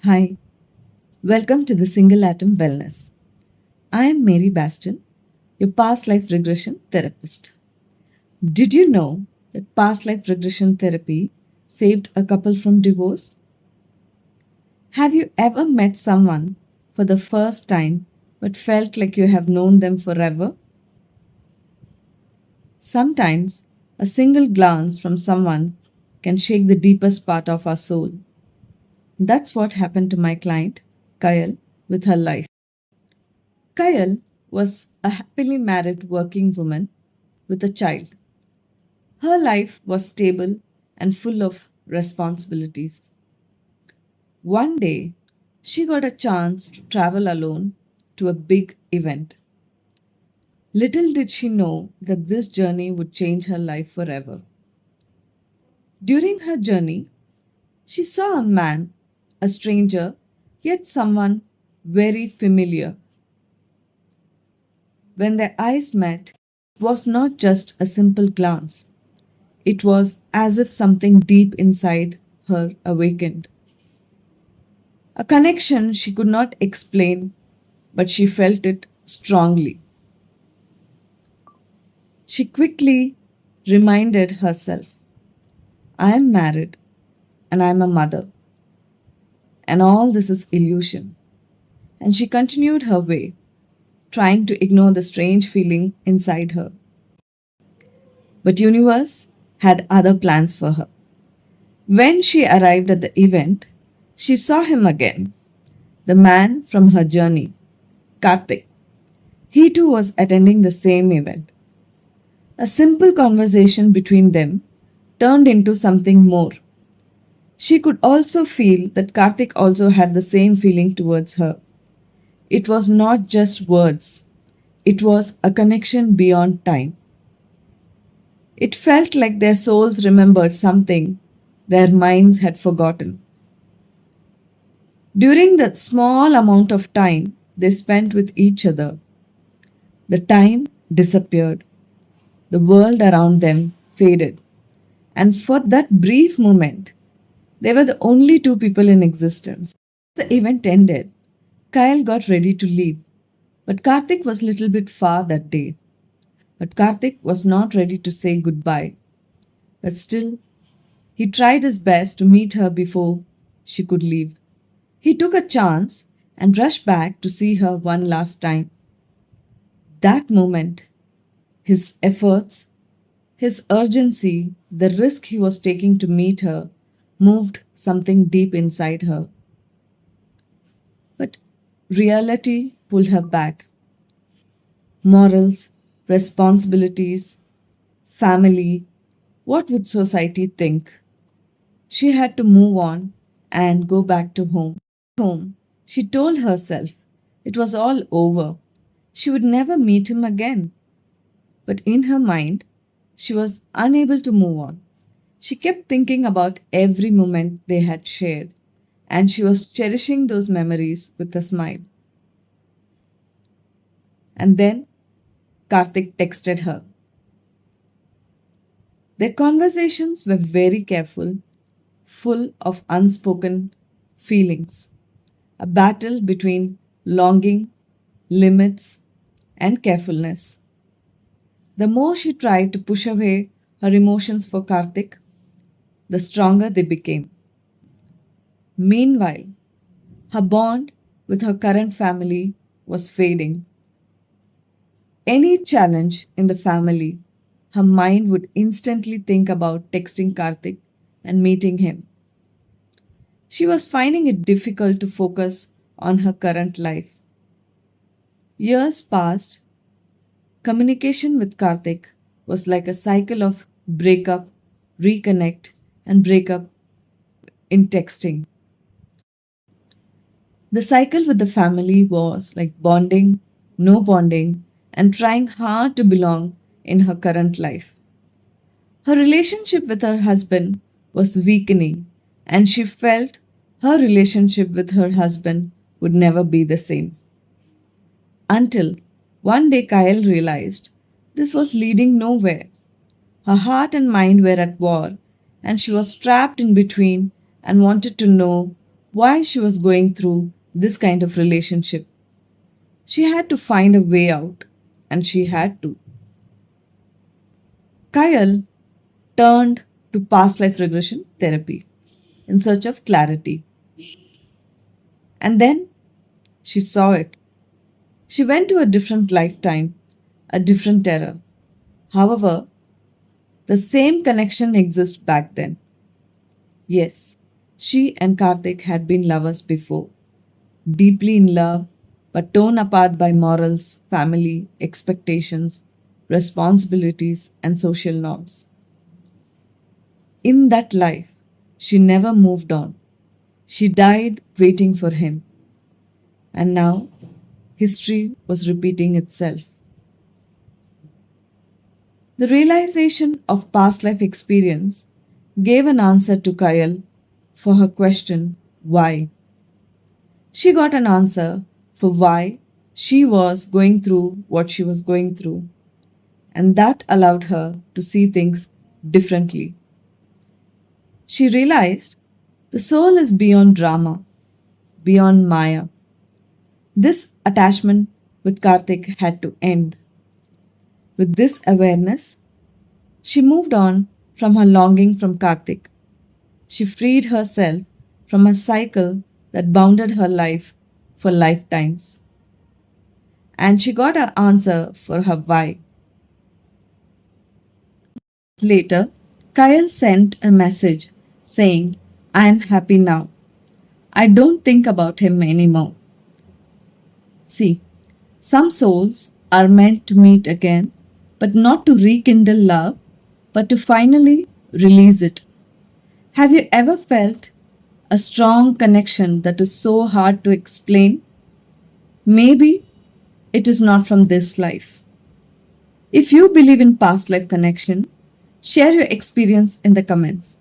Hi, welcome to the Single Atom Wellness. I am Mary Baston, your past life regression therapist. Did you know that past life regression therapy saved a couple from divorce? Have you ever met someone for the first time but felt like you have known them forever? Sometimes a single glance from someone can shake the deepest part of our soul. That's what happened to my client, Kayal, with her life. Kayal was a happily married working woman with a child. Her life was stable and full of responsibilities. One day, she got a chance to travel alone to a big event. Little did she know that this journey would change her life forever. During her journey, she saw a man, a stranger, yet someone very familiar. When their eyes met, it was not just a simple glance. It was as if something deep inside her awakened. A connection she could not explain, but she felt it strongly. She quickly reminded herself, I am married and I am a mother, and all this is illusion. And she continued her way, trying to ignore the strange feeling inside her. But universe had other plans for her. When she arrived at the event, she saw him again, the man from her journey, Karthik. He too was attending the same event. A simple conversation between them turned into something more. She could also feel that Karthik also had the same feeling towards her. It was not just words, it was a connection beyond time. It felt like their souls remembered something their minds had forgotten. During the small amount of time they spent with each other, the time disappeared. The world around them faded. And for that brief moment, they were the only two people in existence. The event ended. Kyle got ready to leave. But Karthik was a little bit far that day. But Karthik was not ready to say goodbye. But still, he tried his best to meet her before she could leave. He took a chance and rushed back to see her one last time. That moment, his efforts, his urgency, the risk he was taking to meet her, moved something deep inside her. But reality pulled her back. Morals, responsibilities, family, what would society think? She had to move on and go back to home. Home, she told herself it was all over. She would never meet him again. But in her mind, she was unable to move on. She kept thinking about every moment they had shared, and she was cherishing those memories with a smile. And then Karthik texted her. Their conversations were very careful, full of unspoken feelings, a battle between longing, limits, and carefulness. The more she tried to push away her emotions for Karthik, the stronger they became. Meanwhile, her bond with her current family was fading. Any challenge in the family, her mind would instantly think about texting Karthik and meeting him. She was finding it difficult to focus on her current life. Years passed. Communication with Karthik was like a cycle of breakup, reconnect, and breakup in texting. The cycle with the family was like bonding, no bonding, and trying hard to belong in her current life. Her relationship with her husband was weakening, and she felt her relationship with her husband would never be the same. Until one day Kyle realized this was leading nowhere. Her heart and mind were at war, and she was trapped in between and wanted to know why she was going through this kind of relationship. She had to find a way out, and she had to. Kyle turned to past life regression therapy in search of clarity. And then she saw it. She went to a different lifetime, a different era. However, the same connection exists back then. Yes, she and Karthik had been lovers before, deeply in love, but torn apart by morals, family, expectations, responsibilities, and social norms. In that life, she never moved on. She died waiting for him. And now, history was repeating itself. The realization of past life experience gave an answer to Kyle for her question, why? She got an answer for why she was going through what she was going through, and that allowed her to see things differently. She realized the soul is beyond drama, beyond Maya. This attachment with Karthik had to end. With this awareness, she moved on from her longing from Karthik. She freed herself from a cycle that bounded her life for lifetimes. And she got an answer for her why. Later, Kyle sent a message saying, I am happy now. I don't think about him anymore. See, some souls are meant to meet again, but not to rekindle love, but to finally release it. Have you ever felt a strong connection that is so hard to explain? Maybe it is not from this life. If you believe in past life connection, share your experience in the comments.